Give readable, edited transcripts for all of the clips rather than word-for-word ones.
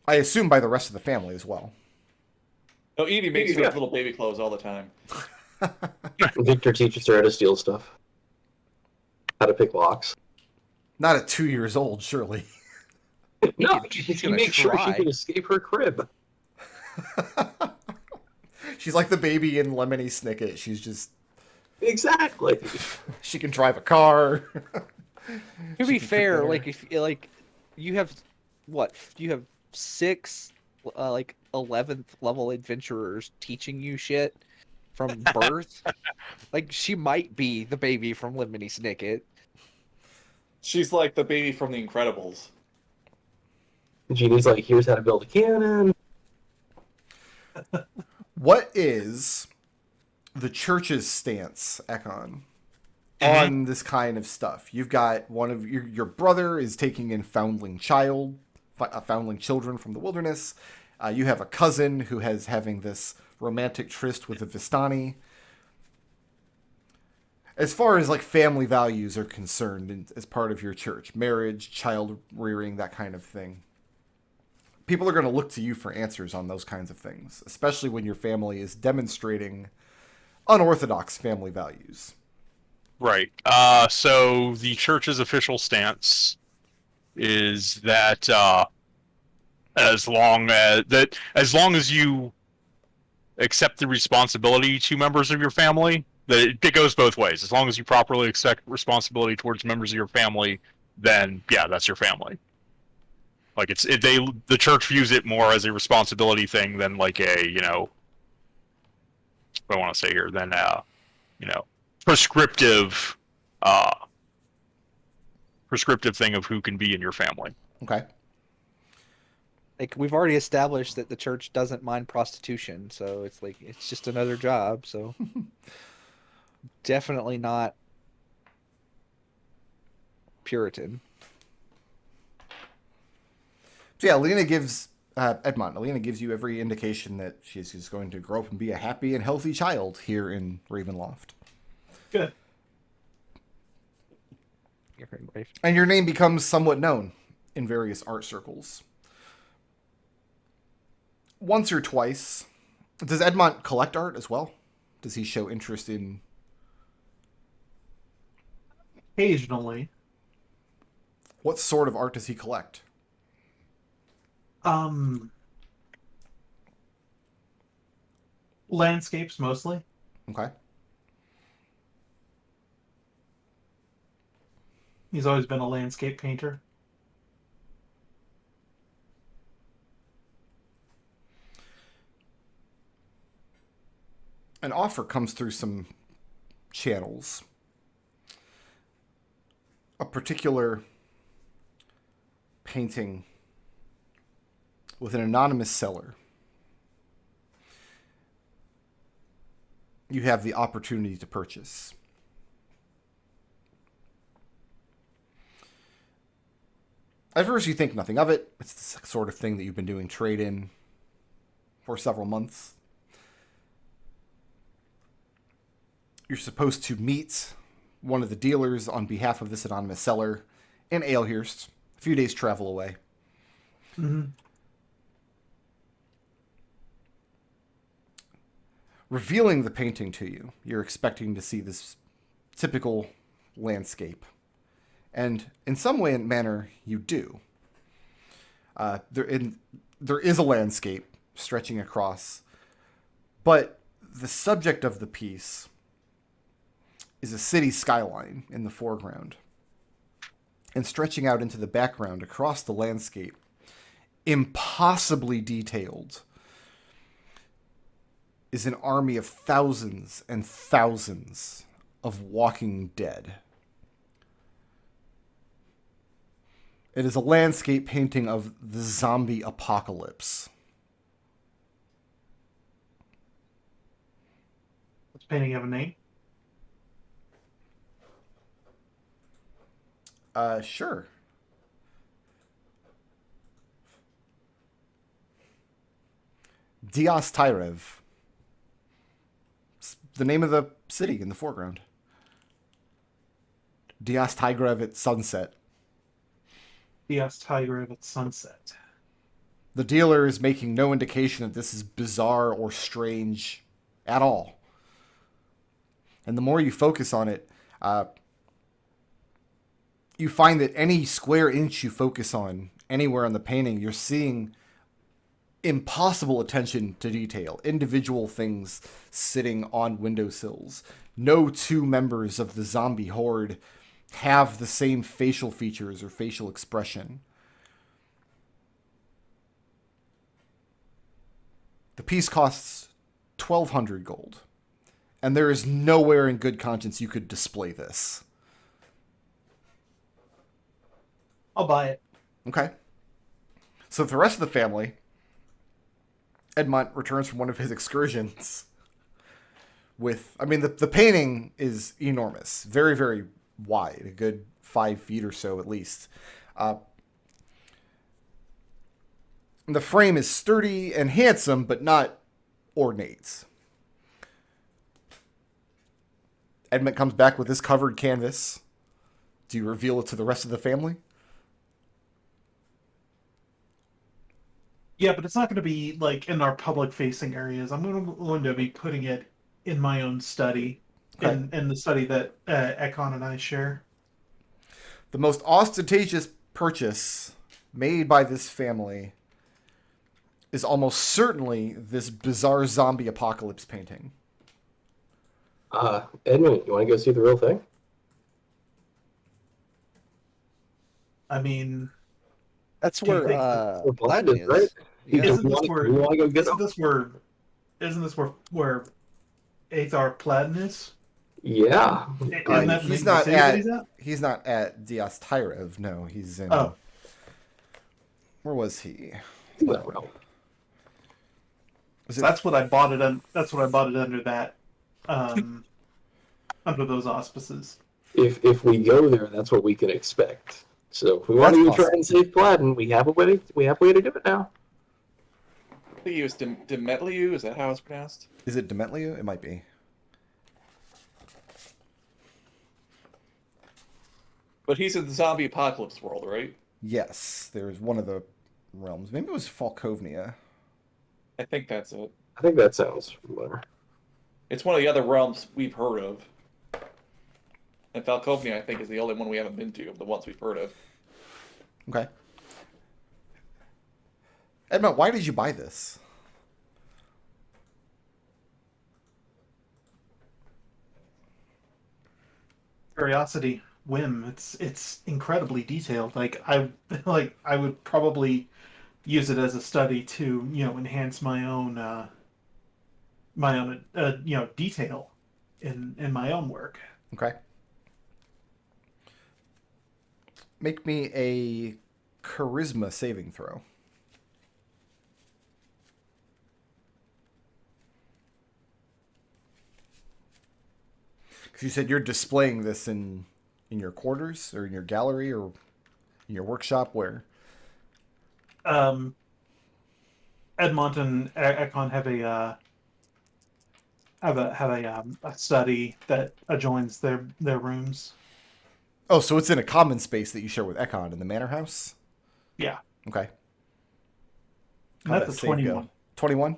I assume by the rest of the family as well. No, Evie makes her little baby clothes all the time. Victor teaches her how to steal stuff, how to pick locks. Not at 2 years old, surely. No, he's he gonna makes sure she try. can escape her crib. She's like the baby in Lemony Snicket. She's just... Exactly. She can drive a car. To be fair, like if like you have what you have 6 like 11th level adventurers teaching you shit from birth. Like she might be the baby from Lemony Snicket. She's like the baby from The Incredibles. Genie's like, here's how to build a cannon. What is the church's stance, Ekon, on this kind of stuff? You've got one of your brother is taking in foundling children from the wilderness. You have a cousin who has having this romantic tryst with a Vistani. As far as like family values are concerned, as part of your church, marriage, child rearing, that kind of thing, people are going to look to you for answers on those kinds of things, especially when your family is demonstrating unorthodox family values. Right. So the church's official stance is that as long as you accept the responsibility to members of your family, that it goes both ways. As long as you properly accept responsibility towards members of your family, then yeah, that's your family. Like the church views it more as a responsibility thing than like a, what I want to say here, than prescriptive thing of who can be in your family. Okay. Like we've already established that the church doesn't mind prostitution, so it's like it's just another job, so definitely not Puritan. So yeah, Lena gives Edmont. Lena gives you every indication that she's just going to grow up and be a happy and healthy child here in Ravenloft. Good. And your name becomes somewhat known in various art circles. Once or twice. Does Edmont collect art as well? Does he show interest in... Occasionally. What sort of art does he collect? Landscapes mostly. Okay. He's always been a landscape painter. An offer comes through some channels. A particular painting with an anonymous seller. You have the opportunity to purchase. At first you think nothing of it. It's the sort of thing that you've been doing trade in for several months. You're supposed to meet one of the dealers on behalf of this anonymous seller in Alehurst, a few days travel away. Mm-hmm. Revealing the painting to you, you're expecting to see this typical landscape. And in some way and manner, you do. There is a landscape stretching across, but the subject of the piece is a city skyline in the foreground. And stretching out into the background across the landscape, impossibly detailed, is an army of thousands and thousands of walking dead. It is a landscape painting of the zombie apocalypse. This painting have a name? Sure. Dias Tyrev. It's the name of the city in the foreground. Dias Tigrev at sunset. Dias Tigrev at sunset. The dealer is making no indication that this is bizarre or strange at all. And the more you focus on it, you find that any square inch you focus on anywhere on the painting, you're seeing impossible attention to detail. Individual things sitting on windowsills. No two members of the zombie horde have the same facial features or facial expression. The piece costs 1,200 gold. And there is nowhere in good conscience you could display this. I'll buy it. Okay. So the rest of the family, Edmont returns from one of his excursions with, I mean, the painting is enormous. Very, very wide. A good 5 feet or so at least. The frame is sturdy and handsome, but not ornate. Edmont comes back with this covered canvas. Do you reveal it to the rest of the family? Yeah, but it's not going to be like in our public-facing areas. I'm going to be putting it in my own study, Okay. in the study that Ekon and I share. The most ostentatious purchase made by this family is almost certainly this bizarre zombie apocalypse painting. Edmund, you want to go see the real thing? I mean, That's Do you where think We're Platinum blinded, is. right? Yeah. You Isn't this want where- to go get them? isn't this where Aethar Platin is? Yeah. Isn't that he's the not city that at- he's He's not at Dias Tyrev. No, he's in. Oh. Where was he? Well, Was it That's what I bought it. That's what I bought it under that. Under those auspices. if we go there, that's what we can expect. So if we want That's to try possible. and save Platin, we have a way. We have a way to do it now. I think he was Demetliu. Is that how it's pronounced? Is it Demetliu? It might be. But he's in the zombie apocalypse world, right? Yes, there's one of the realms. Maybe it was Falkovnia. I think that's it. I think that sounds familiar. It's one of the other realms we've heard of. And Falkovnia, I think, is the only one we haven't been to of the ones we've heard of. Okay. Edmont, why did you buy this? Curiosity, whim. It's incredibly detailed. I would probably use it as a study to enhance my own detail in my own work. Okay. Make me a charisma saving throw. Because you said you're displaying this in your quarters or in your gallery or in your workshop. Where? Edmont and Ekon have a study that adjoins their rooms. Oh, so it's in a common space that you share with Ekon in the manor house. Yeah, Okay. and How'd that's that a save go? 21. 21?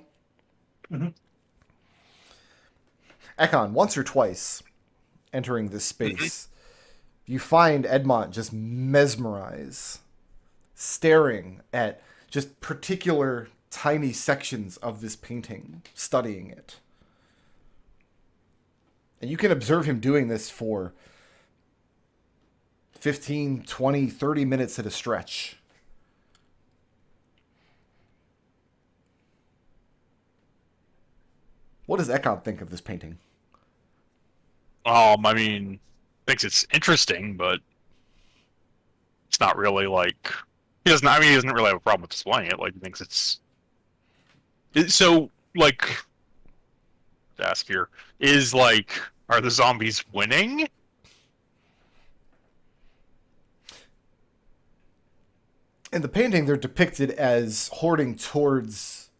Mhm. Ekon, once or twice entering this space, you find Edmont just mesmerized, staring at just particular tiny sections of this painting, studying it. And you can observe him doing this for 15, 20, 30 minutes at a stretch. What does Ekon think of this painting? I mean, thinks it's interesting, but it's not really like he doesn't. I mean, he doesn't really have a problem with displaying it. Like, he thinks so. Like, to ask here is like, are the zombies winning? In the painting, they're depicted as hoarding towards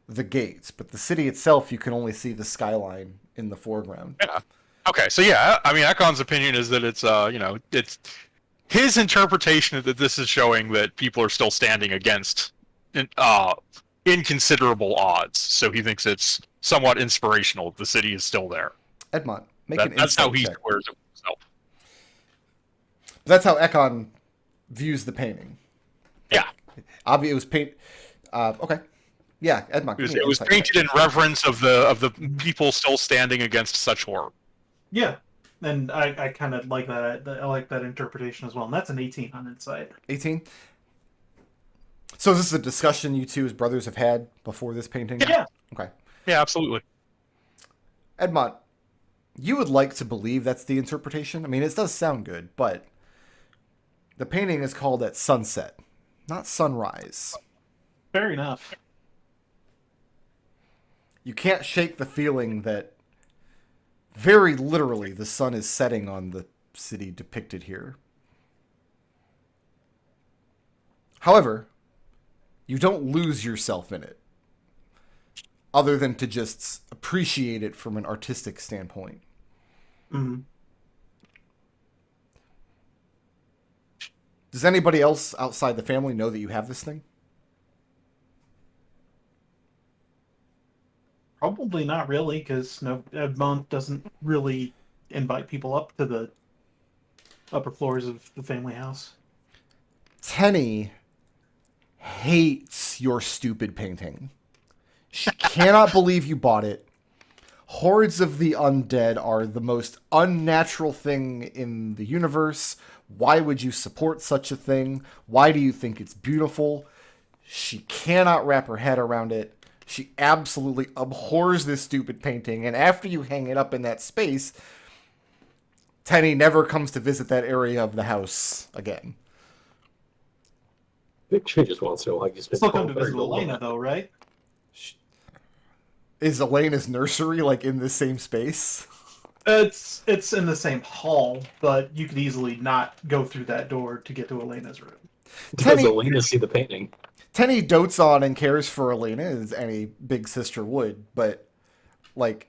the gates, but the city itself, you can only see the skyline in the foreground. Yeah. Okay, so yeah, I mean, Ekon's opinion is that it's it's his interpretation that this is showing that people are still standing against inconsiderable odds. So he thinks it's somewhat inspirational. The city is still there. Edmont, make an That's how insight he check. squares it with himself. That's how Ekon views the painting. Yeah. Obviously, it was paint. Okay. Yeah, Edmont. It was painted in reverence of the people still standing against such horror. Yeah, and I kind of like that. I like that interpretation as well. And that's an 18 on insight. 18. So is this a discussion you two as brothers have had before this painting? Yeah. Okay. Yeah, absolutely. Edmont, you would like to believe that's the interpretation. I mean, it does sound good, but the painting is called at sunset, not sunrise. Fair enough. You can't shake the feeling that very literally the sun is setting on the city depicted here. However, you don't lose yourself in it, other than to just appreciate it from an artistic standpoint. Mm-hmm. Does anybody else outside the family know that you have this thing? Probably not really, because no, Edmont doesn't really invite people up to the upper floors of the family house. Tenny hates your stupid painting. She cannot believe you bought it. Hordes of the undead are the most unnatural thing in the universe. Why would you support such a thing? Why do you think it's beautiful? She cannot wrap her head around it. She absolutely abhors this stupid painting. And after you hang it up in that space, Tenny never comes to visit that area of the house again. Victor just wants to know how you spent. Still come to visit Elena, though, right? Is Elena's nursery like in the same space? It's in the same hall, but you could easily not go through that door to get to Elena's room. Does Elena see the painting? Tenny dotes on and cares for Elena as any big sister would, but like,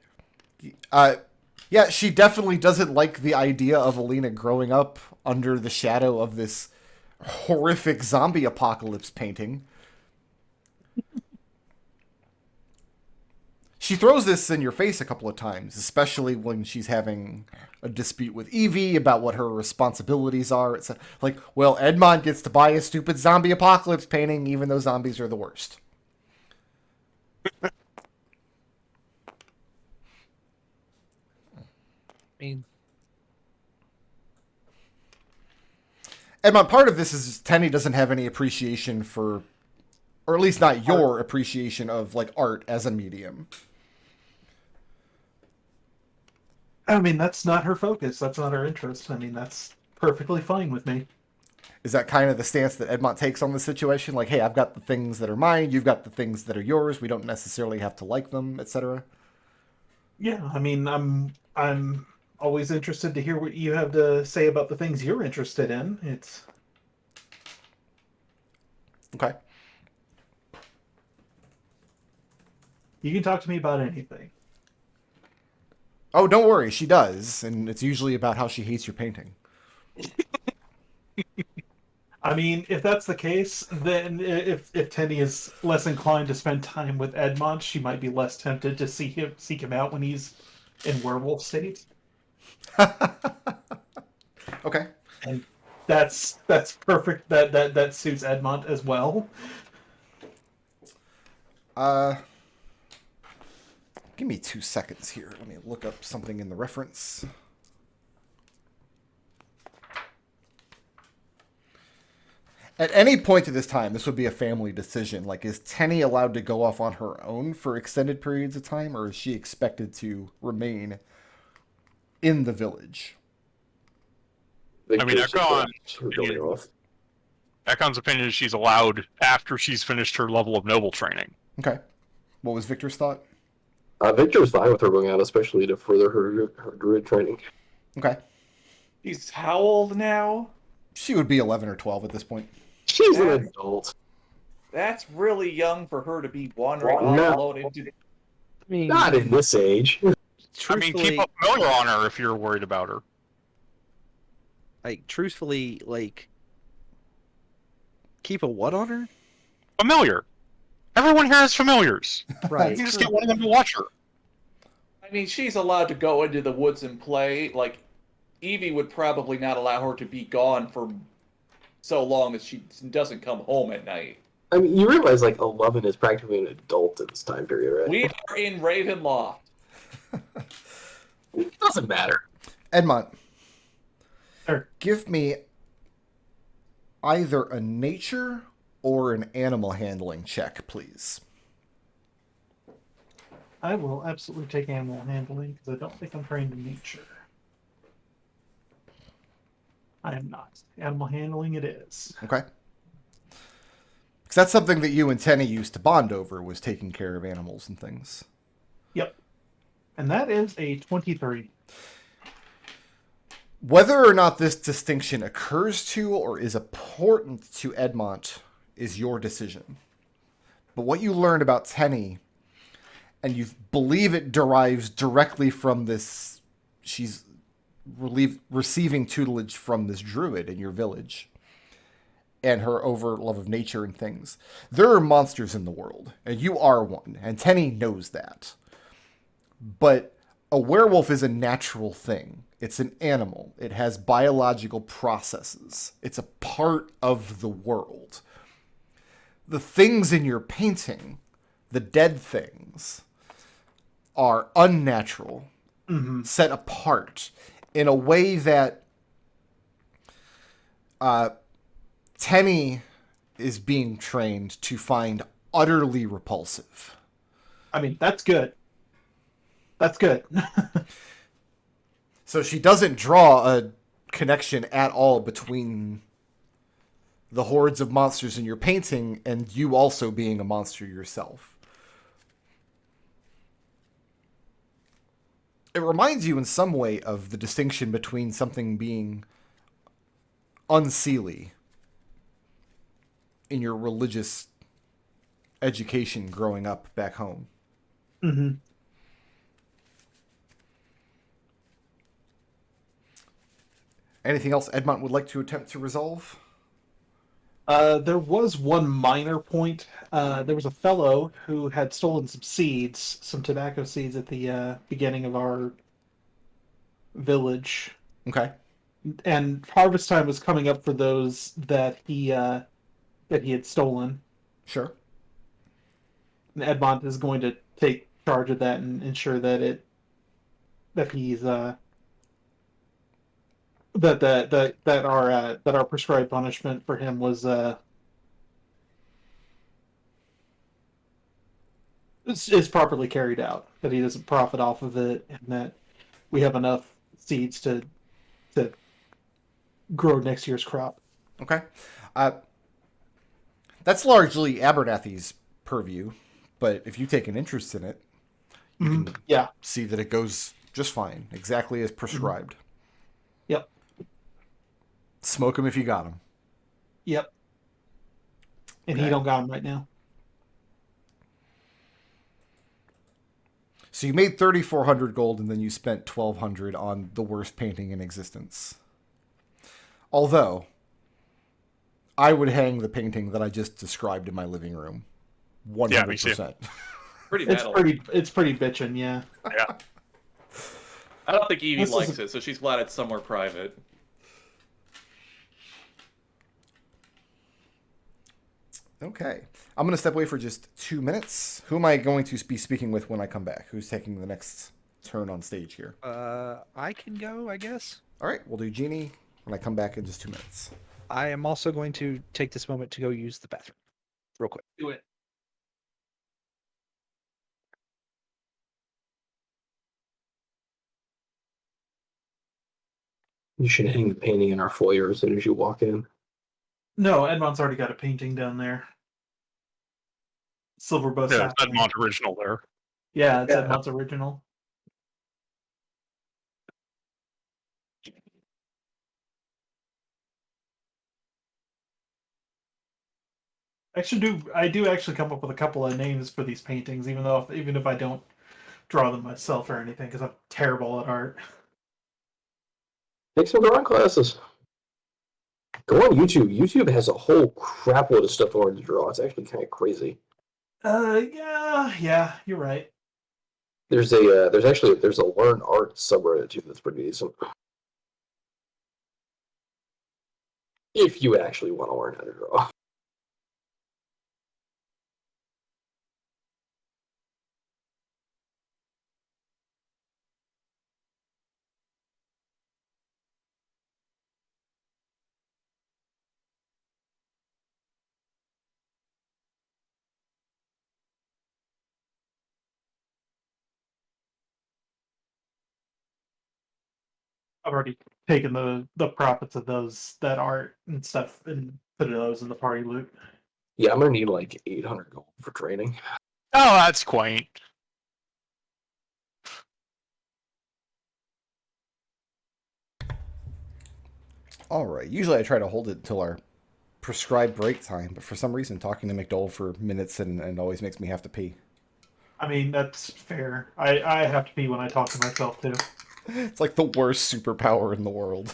yeah, she definitely doesn't like the idea of Elena growing up under the shadow of this horrific zombie apocalypse painting. She throws this in your face a couple of times, especially when she's having a dispute with Evie about what her responsibilities are. It's like, well, Edmont gets to buy a stupid zombie apocalypse painting, even though zombies are the worst. I mean, Edmont, part of this is Tenny doesn't have any appreciation for, or at least not your appreciation of like art as a medium. I mean, that's not her focus. That's not her interest. I mean, that's perfectly fine with me. Is that kind of the stance that Edmont takes on the situation? Like, hey, I've got the things that are mine, you've got the things that are yours. We don't necessarily have to like them, etc. Yeah, I mean, I'm always interested to hear what you have to say about the things you're interested in. It's Okay. You can talk to me about anything. Oh, don't worry, she does, and it's usually about how she hates your painting. I mean, if that's the case, then if Tenny is less inclined to spend time with Edmont, she might be less tempted to seek him out when he's in werewolf state. Okay. And that's perfect. That suits Edmont as well. Give me 2 seconds here. Let me look up something in the reference. At any point at this time, this would be a family decision. Like, is Tenny allowed to go off on her own for extended periods of time, or is she expected to remain in the village? I mean, Ekon's opinion is she's allowed after she's finished her level of noble training. Okay. What was Victor's thought? Victor was fine with her going out, especially to further her druid training. Okay. He's how old now? She would be 11 or 12 at this point. She's an adult. That's really young for her to be wandering all No. alone into. I mean, Not in this age. I mean, truthfully, keep a familiar on her if you're worried about her. truthfully, keep a what on her? Familiar. Everyone here has familiars. You Right. can just get one of them to watch her. I mean, she's allowed to go into the woods and play. Like, Evie would probably not allow her to be gone for so long that she doesn't come home at night. I mean, you realize, like, 11 is practically an adult in this time period, right? We are in Ravenloft. It doesn't matter. Edmont, Sure. give me either a nature or an animal handling check, please. I will absolutely take animal handling because I don't think I'm trained in nature. I am not. Animal handling it is. Okay. Because that's something that you and Tenny used to bond over, was taking care of animals and things. Yep. And that is a 23. Whether or not this distinction occurs to or is important to Edmont is your decision. But what you learned about Tenny, and you believe it derives directly from this, she's receiving tutelage from this druid in your village, and her over love of nature and things. There are monsters in the world, and you are one, and Tenny knows that. But a werewolf is a natural thing. It's an animal. It has biological processes. It's a part of the world. The things in your painting, the dead things, are unnatural, set apart in a way that Tenny is being trained to find utterly repulsive. I mean, that's good. That's good. So she doesn't draw a connection at all between the hordes of monsters in your painting and you also being a monster yourself. It reminds you in some way of the distinction between something being unseelie in your religious education growing up back home. Mm-hmm. Anything else Edmont would like to attempt to resolve? There was one minor point. There was a fellow who had stolen some seeds, some tobacco seeds at the beginning of our village. Okay. And harvest time was coming up for those that he had stolen. Sure. And Edmont is going to take charge of that and ensure that he's that our prescribed punishment for him was is properly carried out. That he doesn't profit off of it, and that we have enough seeds to grow next year's crop. Okay. That's largely Abernathy's purview, but if you take an interest in it, you can Yeah. see that it goes just fine, exactly as prescribed. Yep. Smoke them if you got them. Yep. And Okay. he don't got them right now. So you made 3,400 gold and then you spent 1,200 on the worst painting in existence. Although, I would hang the painting that I just described in my living room. 100%. Yeah, me too. Pretty It's metal. it's pretty bitchin', yeah. Yeah. I don't think Evie This likes is- it, so she's glad it's somewhere private. Okay. I'm going to step away for just 2 minutes. Who am I going to be speaking with when I come back? Who's taking the next turn on stage here? I can go, I guess. All right, we'll do Jeannie when I come back in just 2 minutes. I am also going to take this moment to go use the bathroom, real quick. Do it. You should hang the painting in our foyer as soon as you walk in. No, Edmont's already got a painting down there. Silver bow Yeah, sapling. Edmont original there. Yeah, it's Yeah. Edmont's original. I do actually come up with a couple of names for these paintings, even if I don't draw them myself or anything, because I'm terrible at art. Take some drawing classes. Go on YouTube. YouTube has a whole crap load of stuff in order to draw. It's actually kind of crazy. Yeah, you're right. There's a there's a learn art subreddit too that's pretty decent. If you actually want to learn how to draw. I've already taken the profits of that art and stuff and put those in the party loot. Yeah, I'm gonna need like 800 gold for training. Oh, that's quaint. All right. Usually I try to hold it till our prescribed break time, but for some reason talking to McDohl for minutes and always makes me have to pee. I mean, that's fair. I have to pee when I talk to myself too. It's like the worst superpower in the world.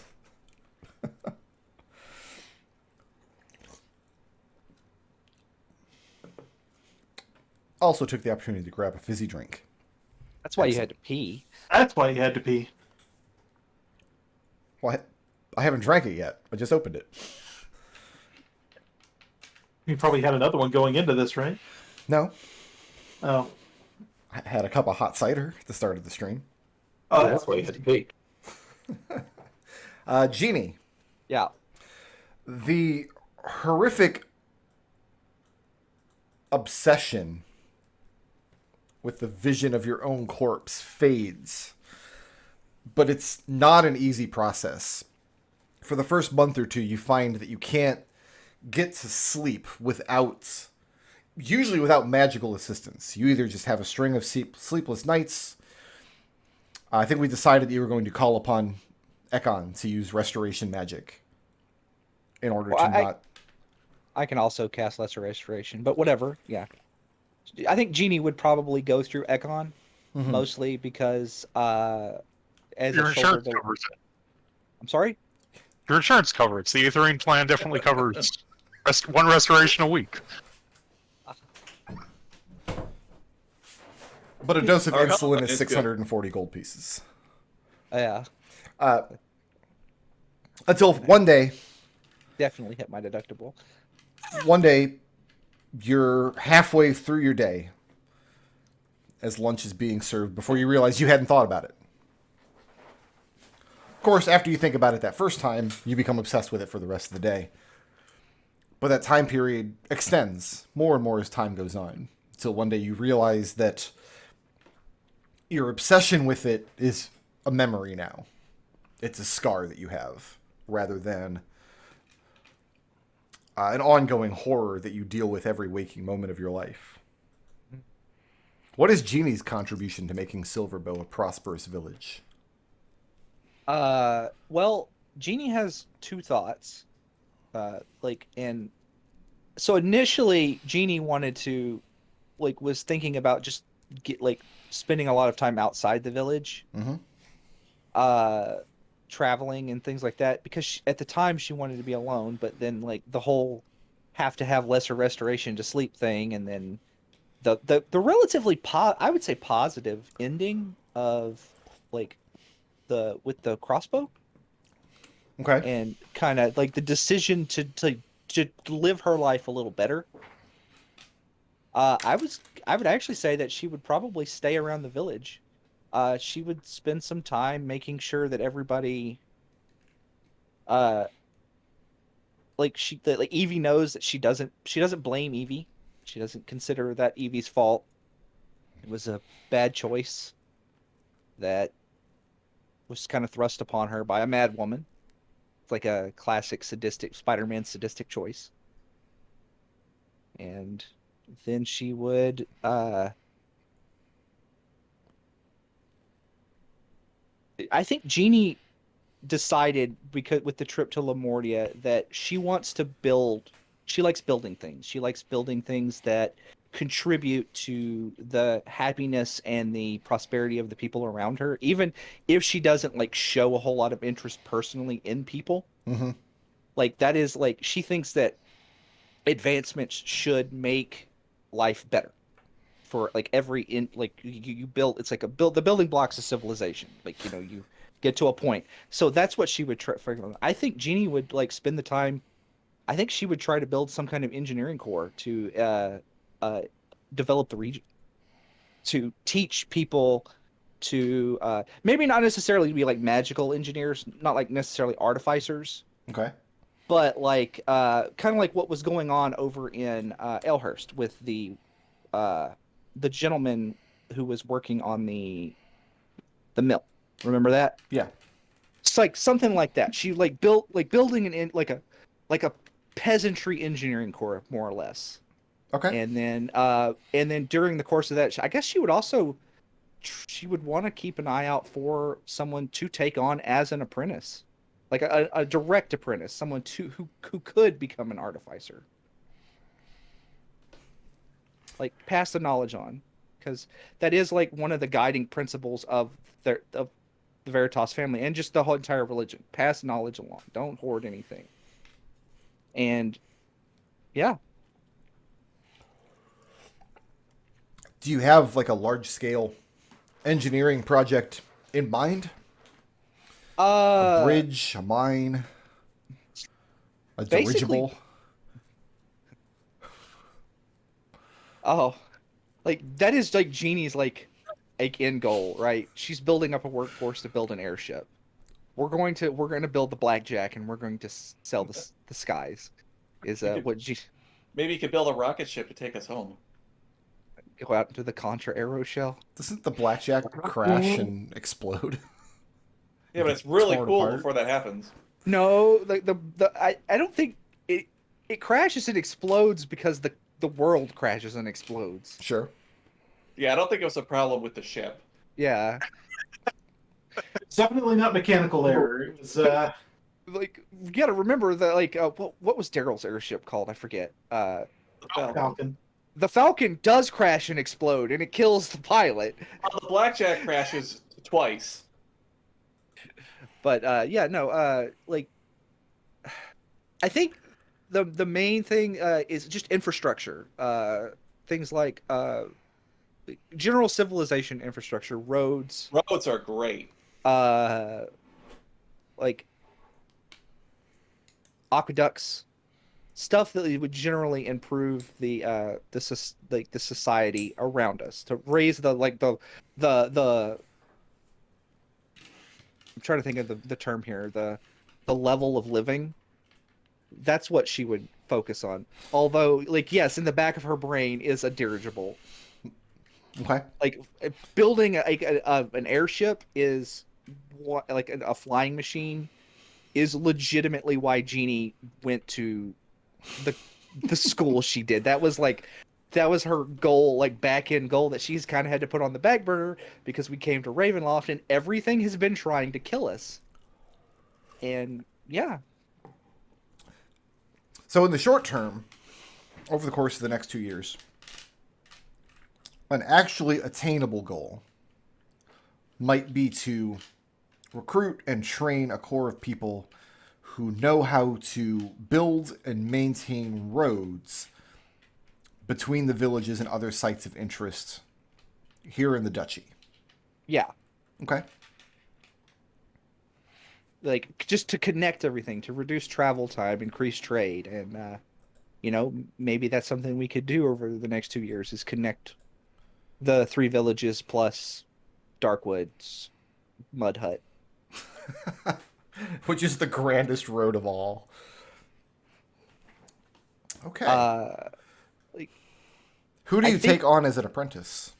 Also took the opportunity to grab a fizzy drink. That's why you had to pee. That's why you had to pee. Well, I haven't drank it yet. I just opened it. You probably had another one going into this, right? No, Oh. I had a cup of hot cider at the start of the stream. Oh, That's why you had to pee. Jeannie, Yeah. the horrific obsession with the vision of your own corpse fades, but it's not an easy process. For the first month or two, you find that you can't get to sleep usually without magical assistance. You either just have a string of sleepless nights. I think we decided that you were going to call upon Ekon to use restoration magic in order to not... I can also cast Lesser Restoration, but whatever. Yeah. I think Genie would probably go through Ekon, mostly because as Your a shoulder insurance covers it. I'm sorry? Your insurance covers. The Aetherian plan definitely covers one restoration a week. But a dose of Our insulin helmet is is good. 640 gold pieces. Yeah. Until one day, Definitely hit my deductible. you're halfway through your day as lunch is being served before you realize you hadn't thought about it. Of course, after you think about it that first time, you become obsessed with it for the rest of the day. But that time period extends more and more as time goes on. Until one day you realize that your obsession with it is a memory now. It's a scar that you have, rather than an ongoing horror that you deal with every waking moment of your life. What is Genie's contribution to making Silverbow a prosperous village? Well, Genie has two thoughts. And so initially Genie wanted to, was thinking about just spending a lot of time outside the village, traveling and things like that, because at the time she wanted to be alone, but then the whole have to have lesser restoration to sleep thing, and then the relatively I would say positive ending of with the crossbow. Okay. And kind of the decision to live her life a little better. I would actually say that she would probably stay around the village. She would spend some time making sure that everybody, Evie knows that she doesn't blame Evie. She doesn't consider that Evie's fault. It was a bad choice that was kind of thrust upon her by a mad woman. It's like a classic Spider-Man sadistic choice. And then she would I think Genie decided, because with the trip to Lamortia, that she likes building things. She likes building things that contribute to the happiness and the prosperity of the people around her, even if she doesn't show a whole lot of interest personally in people. That is she thinks that advancements should make life better. for like you build. It's like the building blocks of civilization. Like you get to a point. So that's what she would try. I think Jeannie would like spend the time. I think she would try to build some kind of engineering core to develop the region, to teach people to maybe not necessarily be like magical engineers, not like necessarily artificers, Okay. but like kind of like what was going on over in Elhurst with the gentleman who was working on the mill. Remember that? Yeah. It's like something like that. She like building like a peasantry engineering corps, more or less. Okay. And then during the course of that, I guess she would want to keep an eye out for someone to take on as an apprentice, like a direct apprentice, someone who could become an artificer, like pass the knowledge on, because that is like one of the guiding principles of the Veritas family and just the whole entire religion. Pass knowledge along. Don't hoard anything. And yeah. Do you have like a large scale engineering project in mind? A bridge, a mine, a dirigible? Oh, like that is like Jeannie's like end goal, right? She's building up a workforce to build an airship. We're going to build the blackjack and we're going to sell the skies. Is maybe you could build a rocket ship to take us home. Go out into the Contra Aero shell. Doesn't the blackjack crash and explode? Yeah, but it's really Torn cool apart? before that happens. No, I don't think it crashes and explodes because the world crashes and explodes. Sure. Yeah, I don't think it was a problem with the ship. Yeah. It's definitely not mechanical error. It was Like you got to remember that like what was Daryl's airship called? I forget. Falcon. The Falcon does crash and explode, and it kills the pilot. The blackjack crashes twice. But yeah, no, like I think the main thing is just infrastructure. Things like general civilization infrastructure, roads. Roads are great. Like aqueducts, stuff that would generally improve the society around us, to raise the I'm trying to think of the term here, the level of living. That's what she would focus on. Although, like, yes, in the back of her brain is a dirigible. Okay. Like building an airship is like a flying machine is legitimately why Jeannie went to the school she did. That was her goal, like back end goal that she's kind of had to put on the back burner because we came to Ravenloft and everything has been trying to kill us. And yeah. So in the short term, over the course of the next 2 years, an actually attainable goal might be to recruit and train a core of people who know how to build and maintain roads between the villages and other sites of interest here in the duchy. Yeah. Okay. Like just to connect everything, to reduce travel time, increase trade, and maybe that's something we could do over the next 2 years is connect the 3 villages plus Darkwood's Mud Hut. Which is the grandest road of all. Okay. Who do you take on as an apprentice?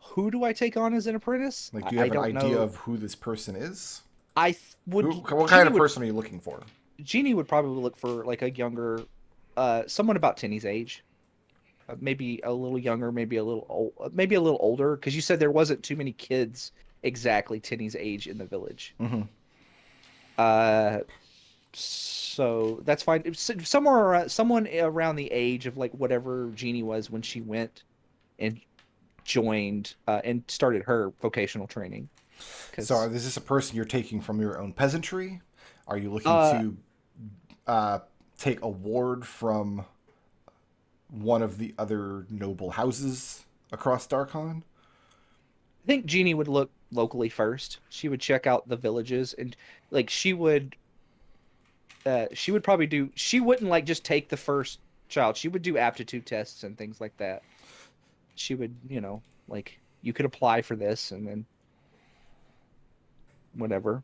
Who do I take on as an apprentice? Like, do you have an idea of who this person is? What kind of person are you looking for? Jeannie would probably look for like a younger, someone about Tinny's age. Maybe a little younger, maybe a little older, because you said there wasn't too many kids exactly Tinny's age in the village. Mm-hmm. So that's fine. Someone around the age of like whatever Jeannie was when she went and joined and started her vocational training. So is this a person you're taking from your own peasantry? Are you looking to take a ward from one of the other noble houses across Darkon? I think Jeannie would look locally first. She would check out the villages, and like she would probably do. She wouldn't like just take the first child. She would do aptitude tests and things like that. She would, like you could apply for this and then whatever.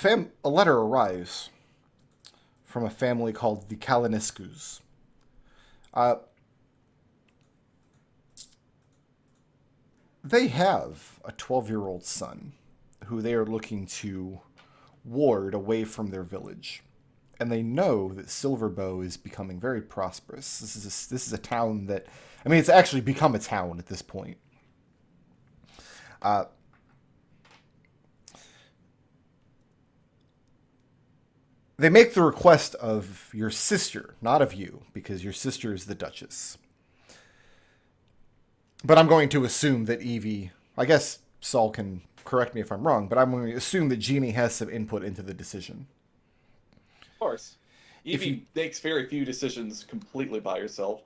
A letter arrives from a family called the Kaliniskus. They have a 12-year-old son who they are looking to ward away from their village. And they know that Silverbow is becoming very prosperous. This is a town that, I mean, it's actually become a town at this point. They make the request of your sister, not of you, because your sister is the Duchess. But I'm going to assume that Evie, I guess Saul can correct me if I'm wrong, but I'm going to assume that Jeannie has some input into the decision. Of course. Evie makes very few decisions completely by herself.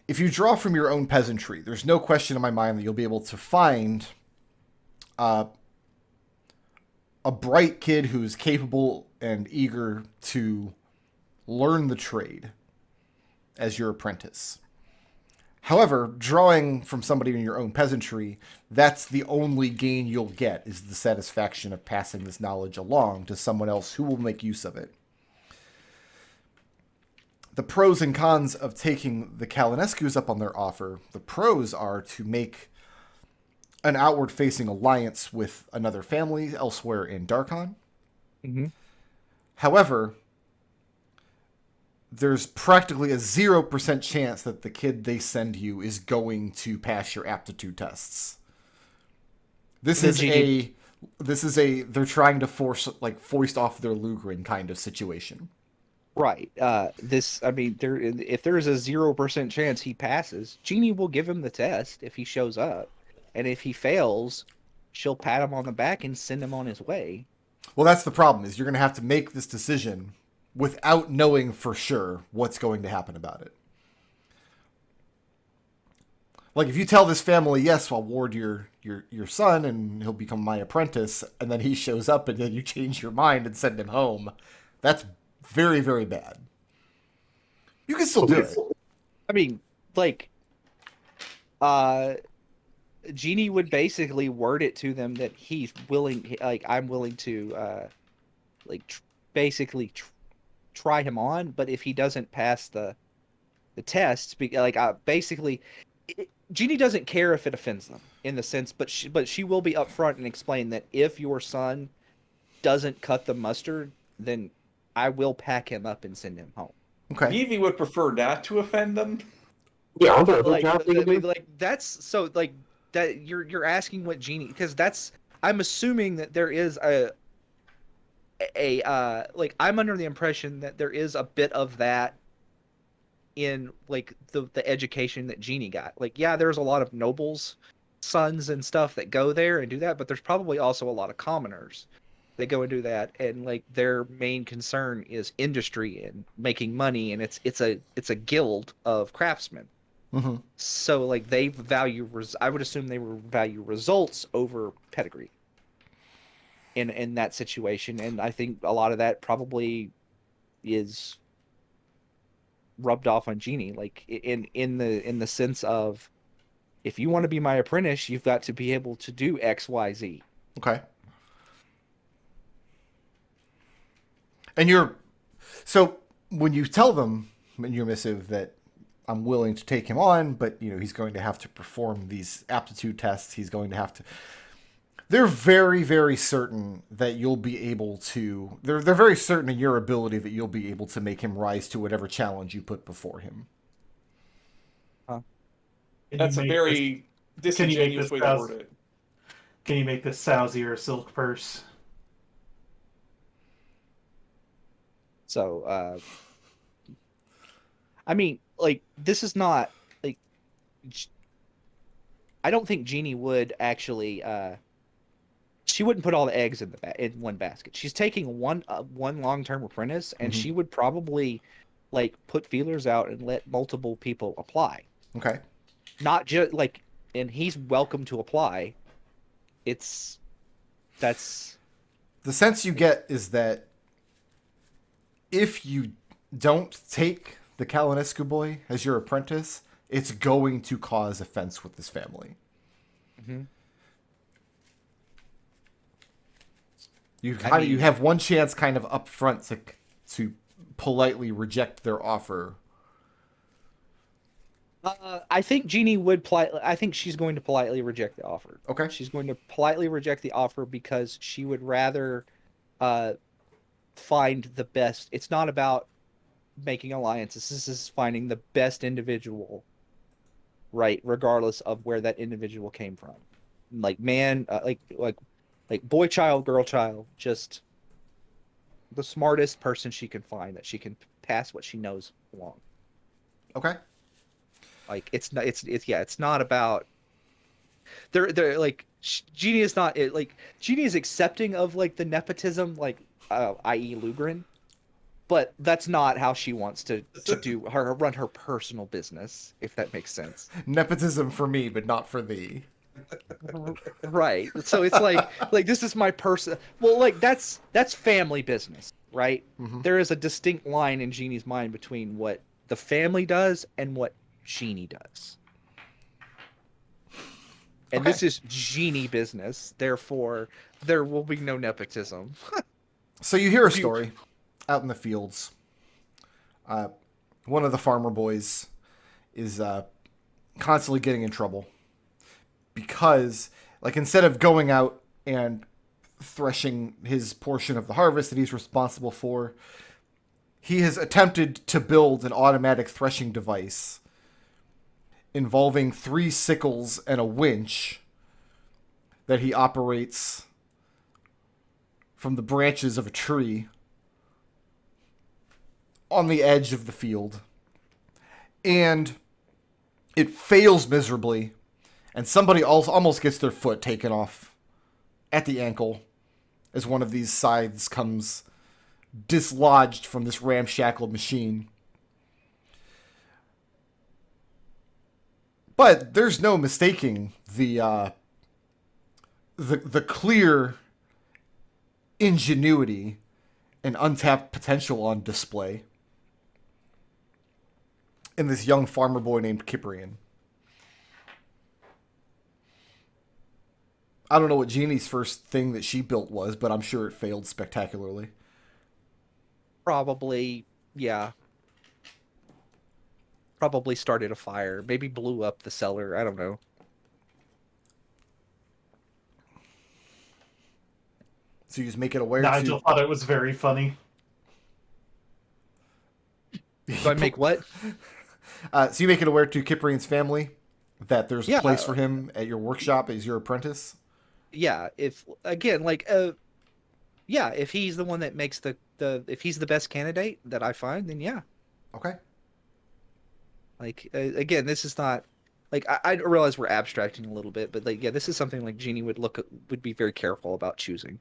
If you draw from your own peasantry, there's no question in my mind that you'll be able to find a bright kid who's capable and eager to learn the trade as your apprentice. However, drawing from somebody in your own peasantry, that's the only gain you'll get, is the satisfaction of passing this knowledge along to someone else who will make use of it. The pros and cons of taking the Kalinescus up on their offer, the pros are to make an outward-facing alliance with another family elsewhere in Darkon. Mm-hmm. However, there's practically a 0% chance that the kid they send you is going to pass your aptitude tests. This is they're trying to foist off their Lugrin kind of situation. Right. If there is a 0% chance he passes, Jeannie will give him the test if he shows up. And if he fails, she'll pat him on the back and send him on his way. Well, that's the problem, is you're going to have to make this decision without knowing for sure what's going to happen about it. Like, if you tell this family, yes, I'll ward your son and he'll become my apprentice, and then he shows up and then you change your mind and send him home, that's very, very bad. You can still do it. I mean, Jeannie would basically word it to them that he's willing, I'm willing to, try him on, but if he doesn't pass the test, Jeannie doesn't care if it offends them in the sense, but she will be upfront and explain that if your son doesn't cut the mustard, then I will pack him up and send him home. Okay. Evie would prefer not to offend them. Yeah, I'll do that you're asking what Jeannie, because I'm assuming that there is I'm under the impression that there is a bit of that in the education that Jeannie got. There's a lot of nobles' sons and stuff that go there and do that, but there's probably also a lot of commoners that go and do that, and their main concern is industry and making money, and it's a guild of craftsmen. Mm-hmm. So they value I would assume they would value results over pedigree in that situation, and I think a lot of that probably is rubbed off on Jeannie, in the sense of, if you want to be my apprentice, you've got to be able to do XYZ. Okay. And so when you tell them in your missive that I'm willing to take him on, but he's going to have to perform these aptitude tests, he's going to have to, they're very, very certain that you'll be able to, they're very certain in your ability that you'll be able to make him rise to whatever challenge you put before him. That's a very disingenuous way to word it. Can you make this Sousy or a silk purse? So, this is not, I don't think Jeannie would actually, she wouldn't put all the eggs in one basket. She's taking one long-term apprentice, and she would probably like put feelers out and let multiple people apply. Okay. Not just like, and he's welcome to apply. That's The sense you get is that if you don't take the Kalinescu boy as your apprentice, it's going to cause offense with this family. You have one chance kind of up front to politely reject their offer. I think Jeannie would I think she's going to politely reject the offer. Okay. She's going to politely reject the offer because she would rather find the best. It's not about making alliances. This is finding the best individual, right? Regardless of where that individual came from. Like man, like boy child, girl child, just the smartest person she can find that she can pass what she knows along. Okay. Like it's not about they're like Jeannie is not like Jeannie is accepting of like the nepotism, like i.e. Lugrin, but that's not how she wants to run her personal business, if that makes sense. Nepotism for me, but not for thee. Right. So it's like this is my person. Well, like that's family business, right? Mm-hmm. There is a distinct line in Jeannie's mind between what the family does and what Jeannie does. And Okay. this is Jeannie business. Therefore, there will be no nepotism. So you hear a story out in the fields. One of the farmer boys is constantly getting in trouble because, like, instead of going out and threshing his portion of the harvest that he's responsible for, he has attempted to build an automatic threshing device involving 3 sickles and a winch that he operates from the branches of a tree on the edge of the field. And it fails miserably, and somebody almost gets their foot taken off at the ankle as one of these scythes comes dislodged from this ramshackled machine. But there's no mistaking the clear ingenuity and untapped potential on display in this young farmer boy named Cyprian. I don't know what Jeannie's first thing that she built was, but I'm sure it failed spectacularly. Probably, yeah. Probably started a fire. Maybe blew up the cellar. I don't know. So you just make it aware Nigel thought it was very funny. Do I make what? So you make it aware to Cyprian's family that there's a Yeah. place for him at your workshop as your apprentice? Yeah, if again, like, yeah, if he's the one that makes if he's the best candidate that I find, then yeah. Okay. Like, again, this is not like I realize we're abstracting a little bit, but like, yeah, this is something like Jeannie would be very careful about choosing.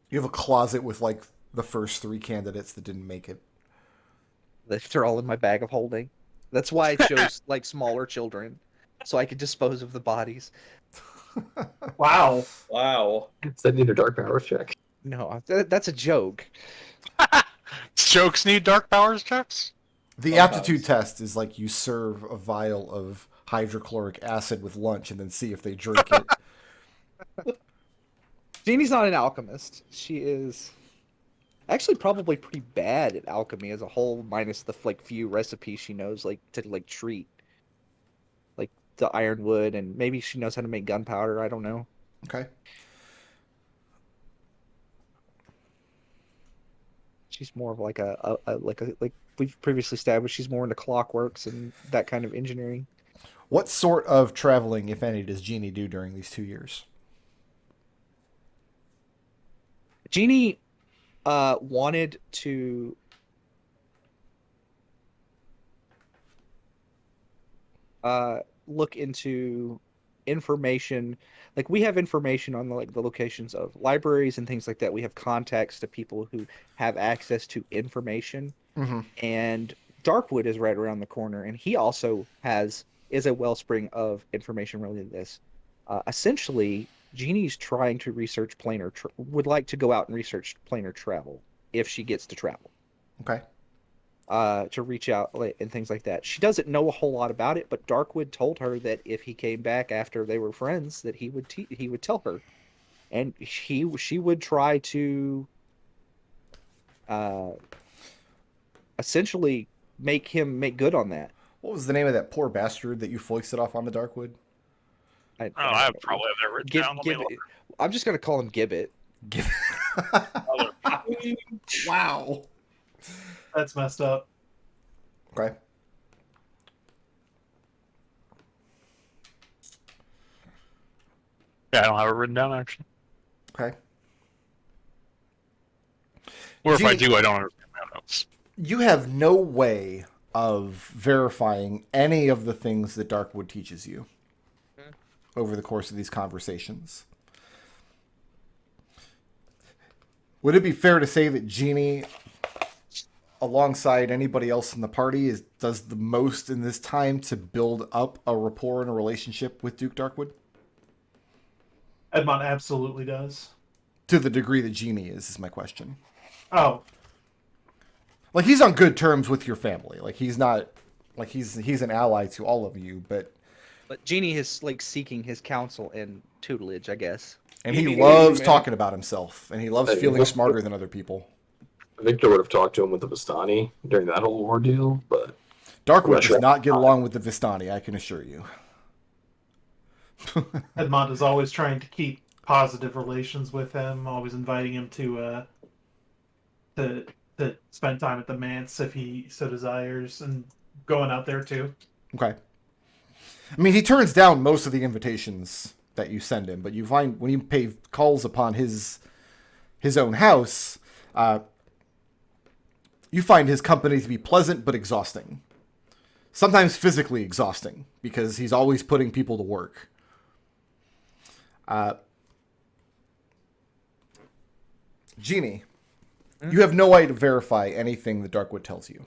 You have a closet with like the first 3 candidates that didn't make it. They're all in my bag of holding. That's why I chose like smaller children, so I could dispose of the bodies. Wow. Wow. Does that need a dark powers check? No, that's a joke. Jokes need dark powers checks? The Sometimes. aptitude test is like you serve a vial of hydrochloric acid with lunch and then see if they drink it. Jeannie's not an alchemist. She is actually probably pretty bad at alchemy as a whole, minus the like few recipes she knows like to like treat, like the ironwood, and maybe she knows how to make gunpowder. I don't know. Okay. She's more of like like we've previously established. She's more into clockworks and that kind of engineering. What sort of traveling, if any, does Jeannie do during these 2 years? Jeannie wanted to look into information. Like we have information on the locations of libraries and things like that. We have contacts to people who have access to information. Mm-hmm. And Darkwood is right around the corner, and he also is a wellspring of information related to this. Essentially, Jeannie's trying to research would like to go out and research planar travel if she gets to travel. Okay. To reach out and things like that. She doesn't know a whole lot about it, but Darkwood told her that if he came back after they were friends, that he would tell her, and she would try to essentially make good on that. What was the name of that poor bastard that you foisted off on the Darkwood? I probably have that written down. Let me look. I'm just gonna call him Gibbet. Wow. That's messed up. Okay. Yeah, I don't have it written down actually. Okay. Or if I do, I don't understand my own notes. You have no way of verifying any of the things that Darkwood teaches you over the course of these conversations. Would it be fair to say that Jeannie, alongside anybody else in the party, does the most in this time to build up a rapport and a relationship with Duke Darkwood? Edmont absolutely does. To the degree that Jeannie is my question. Oh, Like, he's on good terms with your family. Like, he's not, like, he's an ally to all of you, but Jeannie is like seeking his counsel and tutelage, I guess. and he loves talking about himself, and he loves feeling smarter than other people. Victor would have talked to him with the Vistani during that whole ordeal, but Darkwood does not get along with the Vistani, I can assure you. Edmont is always trying to keep positive relations with him, always inviting him to spend time at the manse if he so desires, and going out there too. Okay. I mean, he turns down most of the invitations that you send him, but you find when you pay calls upon his own house, you find his company to be pleasant but exhausting. Sometimes physically exhausting, because he's always putting people to work. Jeannie, you have no way to verify anything that Darkwood tells you.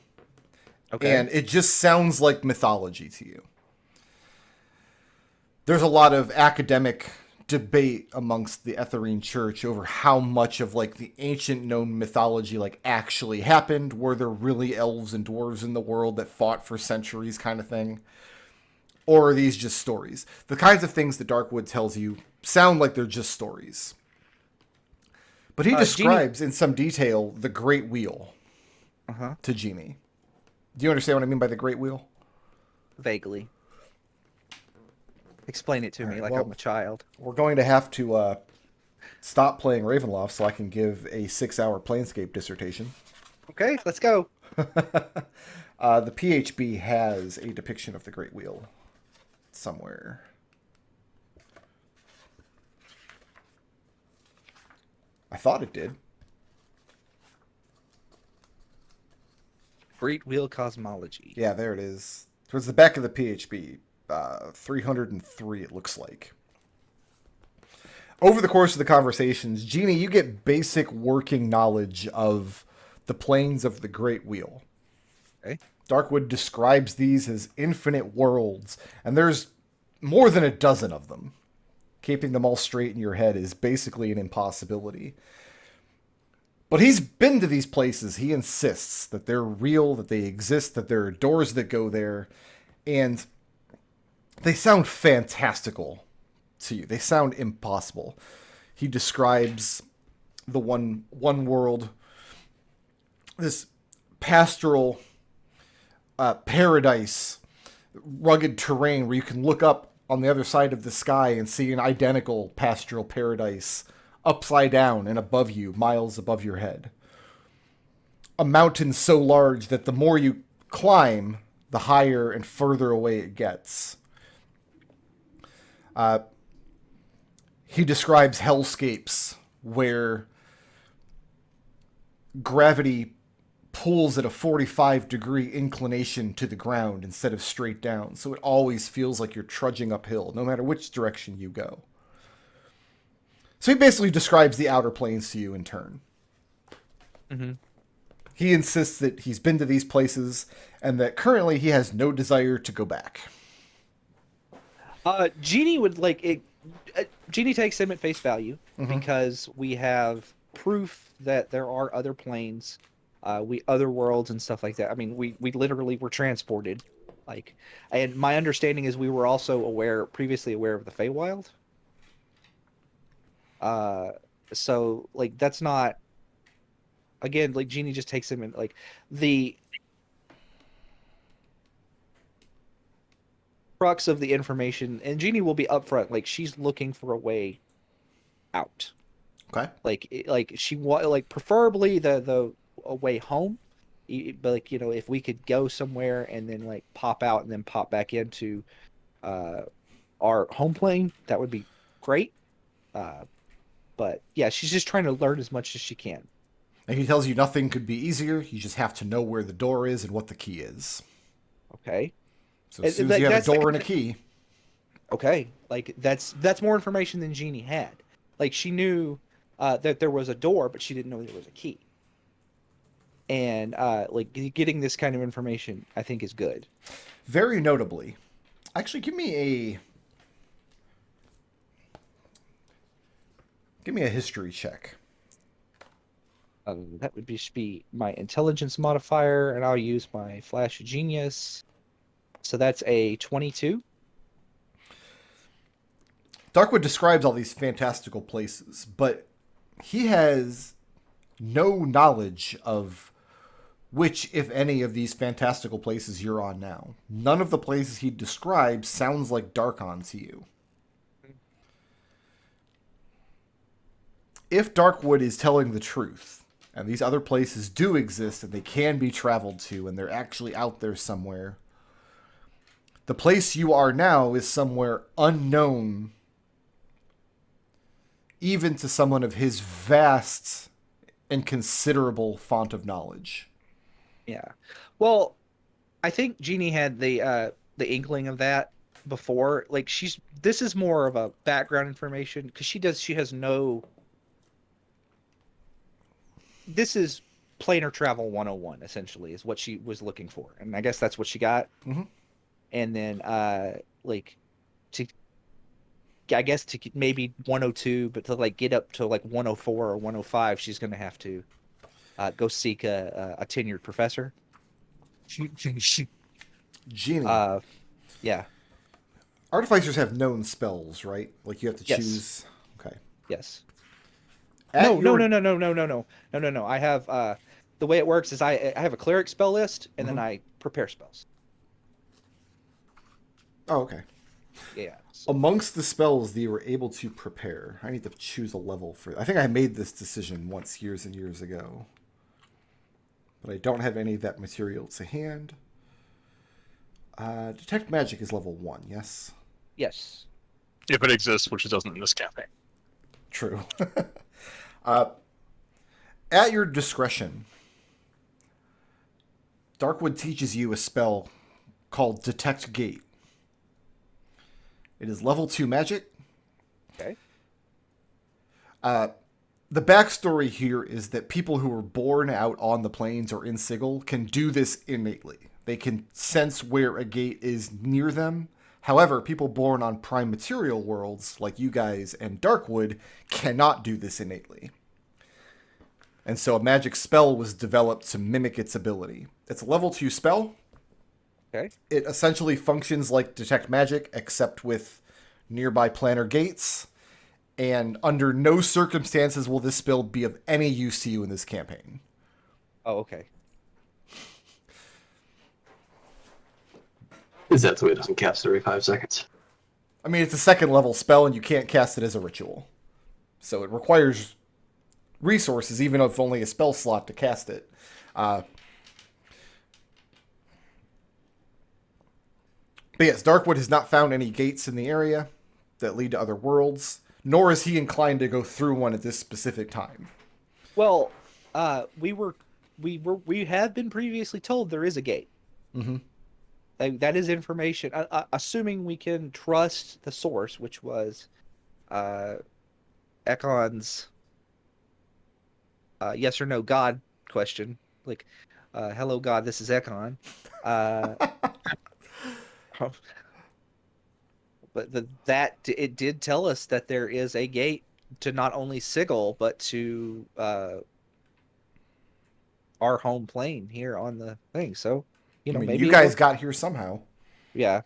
Okay. And it just sounds like mythology to you. There's a lot of academic debate amongst the Etherine Church over how much of like the ancient known mythology like actually happened. Were there really elves and dwarves in the world that fought for centuries kind of thing? Or are these just stories? The kinds of things that Darkwood tells you sound like they're just stories. But he describes in some detail the Great Wheel to Jeannie. Do you understand what I mean by the Great Wheel? Vaguely. Explain it to me like well, I'm a child. We're going to have to stop playing Ravenloft so I can give a 6-hour Planescape dissertation. Okay, let's go. The PHB has a depiction of the Great Wheel somewhere. I thought it did. Great Wheel Cosmology. Yeah, there it is. Towards the back of the PHB. 303, it looks like. Over the course of the conversations, Jeannie, you get basic working knowledge of the planes of the Great Wheel. Okay. Darkwood describes these as infinite worlds, and there's more than a dozen of them. Keeping them all straight in your head is basically an impossibility. But he's been to these places. He insists that they're real, that they exist, that there are doors that go there, and they sound fantastical to you. They sound impossible. He describes the one world, this pastoral paradise, rugged terrain where you can look up on the other side of the sky and see an identical pastoral paradise upside down and above you, miles above your head. A mountain so large that the more you climb, the higher and further away it gets. He describes hellscapes where gravity pulls at a 45-degree inclination to the ground instead of straight down. So it always feels like you're trudging uphill, no matter which direction you go. So he basically describes the outer planes to you in turn. Mm-hmm. He insists that he's been to these places and that currently he has no desire to go back. Jeannie would like it. Jeannie takes him at face value because we have proof that there are other planes, other worlds and stuff like that. I mean, we literally were transported, like, and my understanding is we were also previously aware of the Feywild. So like that's not. Again, like Jeannie just takes him in, like the crux of the information, and Jeannie will be upfront. Like she's looking for a way out. Okay. Like she like preferably the a way home. But like, you know, if we could go somewhere and then like pop out and then pop back into our home plane, that would be great. But yeah, she's just trying to learn as much as she can. And he tells you nothing could be easier. You just have to know where the door is and what the key is. Okay. So as soon as you have a door and a key. Okay. Like that's more information than Jeannie had. Like she knew that there was a door, but she didn't know there was a key. And like getting this kind of information, I think, is good. Very notably, actually, give me a history check. That would be my intelligence modifier, and I'll use my flash of genius. So that's a 22. Darkwood describes all these fantastical places, but he has no knowledge of which, if any, of these fantastical places you're on now. None of the places he describes sounds like Darkon to you. If Darkwood is telling the truth, and these other places do exist and they can be traveled to and they're actually out there somewhere, the place you are now is somewhere unknown even to someone of his vast and considerable font of knowledge. Yeah. Well, I think Jeannie had the inkling of that before. Like this is more of a background information because she has no. This is planar travel 101 essentially is what she was looking for, and I guess that's what she got. Mm-hmm. And then like to maybe 102, but to like get up to like 104 or 105, she's gonna have to go seek a tenured professor. Jeannie. Yeah. Artificers have known spells, right? Like you have to choose. Okay. Yes. No. No. I have the way it works is I have a cleric spell list, and then I prepare spells. Oh, okay. Yeah. So. Amongst the spells that you were able to prepare, I need to choose a level for. I think I made this decision once years and years ago, but I don't have any of that material to hand. Detect magic is level 1. Yes. Yes. If it exists, which it doesn't in this campaign. True. At your discretion, Darkwood teaches you a spell called Detect Gate. It is level 2 magic. Okay. The backstory here is that people who were born out on the plains or in Sigil can do this innately. They can sense where a gate is near them. However, people born on prime material worlds, like you guys and Darkwood, cannot do this innately. And so a magic spell was developed to mimic its ability. It's a level 2 spell. Okay. It essentially functions like Detect Magic, except with nearby planar gates. And under no circumstances will this spell be of any use to you in this campaign. Oh, okay. Is that so it doesn't cast every 5 seconds? I mean, it's a second level spell, and you can't cast it as a ritual. So it requires resources, even if only a spell slot to cast it. But yes, Darkwood has not found any gates in the area that lead to other worlds, nor is he inclined to go through one at this specific time. Well, we were we have been previously told there is a gate. Mm-hmm. That is information. Assuming we can trust the source, which was Ekon's yes or no God question. Like, hello God, this is Ekon. But it did tell us that there is a gate to not only Sigil but to our home plane here on the thing. So, I mean, maybe you guys got here somehow. Yeah.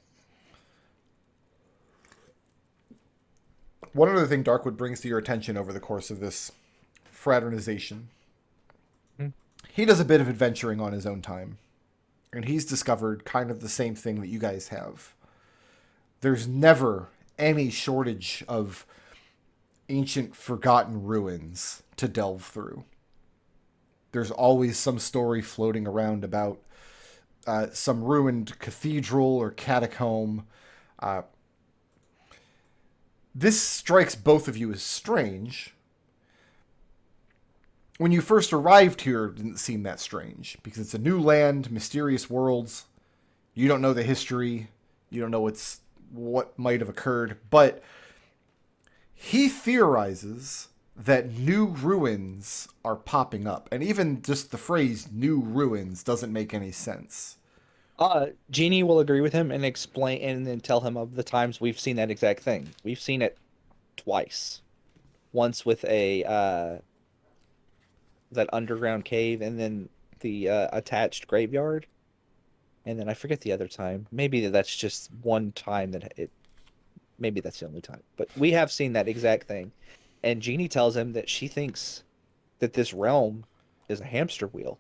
One other thing Darkwood brings to your attention over the course of this fraternization, he does a bit of adventuring on his own time, and he's discovered kind of the same thing that you guys have. There's never any shortage of ancient forgotten ruins to delve through. There's always some story floating around about some ruined cathedral or catacomb. This strikes both of you as strange. When you first arrived here, it didn't seem that strange, because it's a new land, mysterious worlds. You don't know the history. You don't know what might have occurred. But he theorizes that new ruins are popping up. And even just the phrase new ruins doesn't make any sense. Jeannie will agree with him and explain and then tell him of the times we've seen that exact thing. We've seen it twice. Once with that underground cave, and then the attached graveyard. And then I forget the other time. Maybe that's just one time maybe that's the only time. But we have seen that exact thing. And Jeannie tells him that she thinks that this realm is a hamster wheel.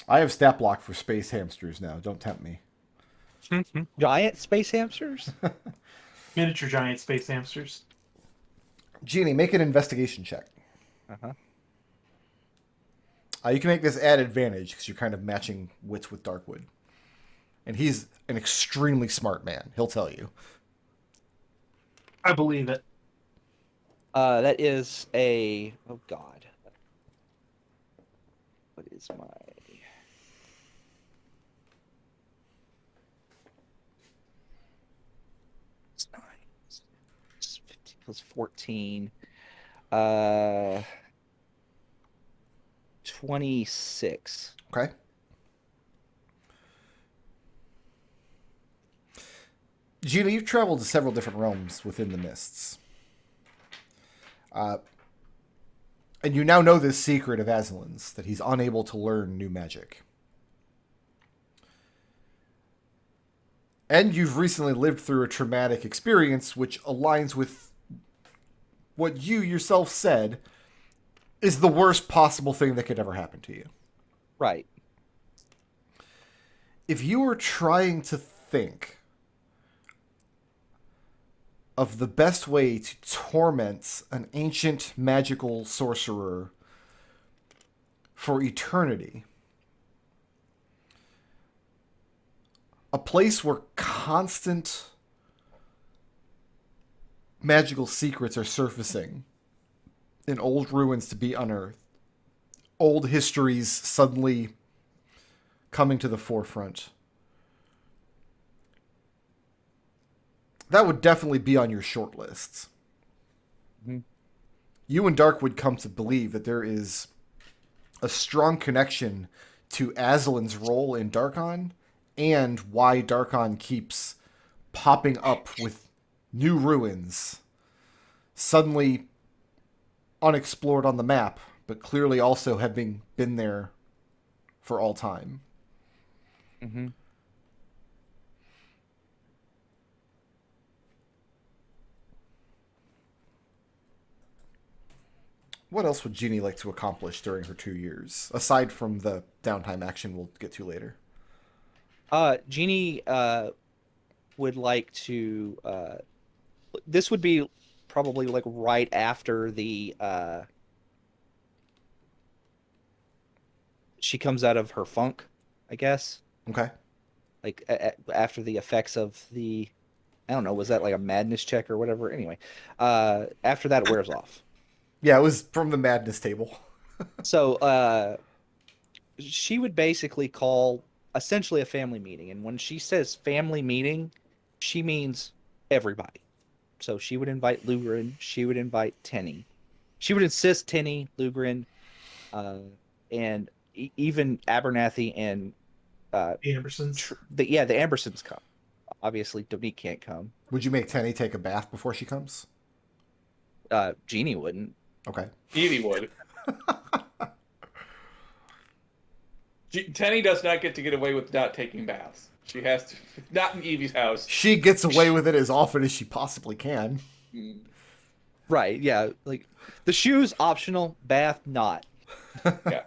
I have stat block for space hamsters now. Don't tempt me. Giant space hamsters? Miniature giant space hamsters. Jeannie, make an investigation check. Uh-huh. You can make this at advantage because you're kind of matching wits with Darkwood. And he's an extremely smart man. He'll tell you. I believe it. That is a... Oh, God. What is my... It's 9. It's 15 plus 14. 26. Okay. Gina, you've traveled to several different realms within the mists. And you now know this secret of Aslan's, that he's unable to learn new magic. And you've recently lived through a traumatic experience which aligns with what you yourself said is the worst possible thing that could ever happen to you. Right. If you were trying to think of the best way to torment an ancient magical sorcerer for eternity, a place where constant magical secrets are surfacing in old ruins to be unearthed, old histories suddenly coming to the forefront, that would definitely be on your short lists. Mm-hmm. You and Darkwood come to believe that there is a strong connection to Aslan's role in Darkon and why Darkon keeps popping up with new ruins, suddenly unexplored on the map, but clearly also having been there for all time. Mm-hmm. What else would Jeannie like to accomplish during her 2 years, aside from the downtime action we'll get to later? Jeannie would like to... this would be probably like right after the... she comes out of her funk, I guess. Okay. Like after the effects of the... I don't know, was that like a madness check or whatever? Anyway, after that it wears off. Yeah, it was from the madness table. So she would basically call essentially a family meeting, and when she says family meeting, she means everybody. So she would invite Lugrin, she would invite Tenny. She would insist Tenny, Lugrin, and even Abernathy and Ambersons. the Ambersons come. Obviously, Dominique can't come. Would you make Tenny take a bath before she comes? Jeannie wouldn't. Okay. Evie would. Tenny does not get away with not taking baths. She has to. Not in Evie's house. She gets away with it as often as she possibly can. Mm. Right, yeah. Like, the shoes, optional. Bath, not. Yeah.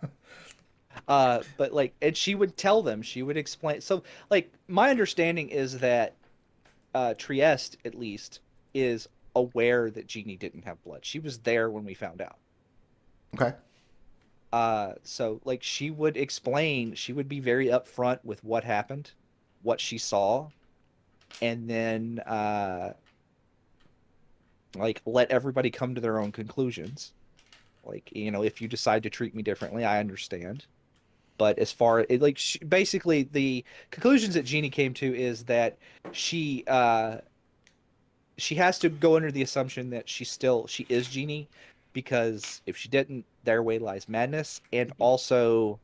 But, like, and she would tell them. She would explain. So, like, my understanding is that Trieste, at least, is aware that Jeannie didn't have blood. She was there when we found out. Okay. So, like, she would explain. She would be very upfront with what happened, what she saw, and then like, let everybody come to their own conclusions. Like, you know, if you decide to treat me differently, I understand. But as far as, like, basically the conclusions that Jeannie came to is that she has to go under the assumption that she is Jeannie, because if she didn't, their way lies madness, and also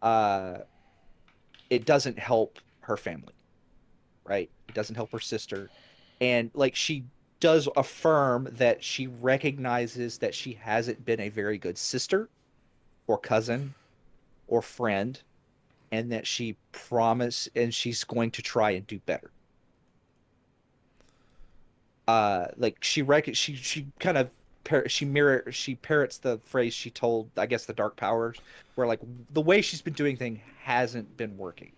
it doesn't help her family, right? It doesn't help her sister. And, like, she does affirm that she recognizes that she hasn't been a very good sister or cousin or friend, and that she promised and she's going to try and do better. Like, she kind of she parrots the phrase she told, I guess, the Dark Powers, where, like, the way she's been doing things hasn't been working.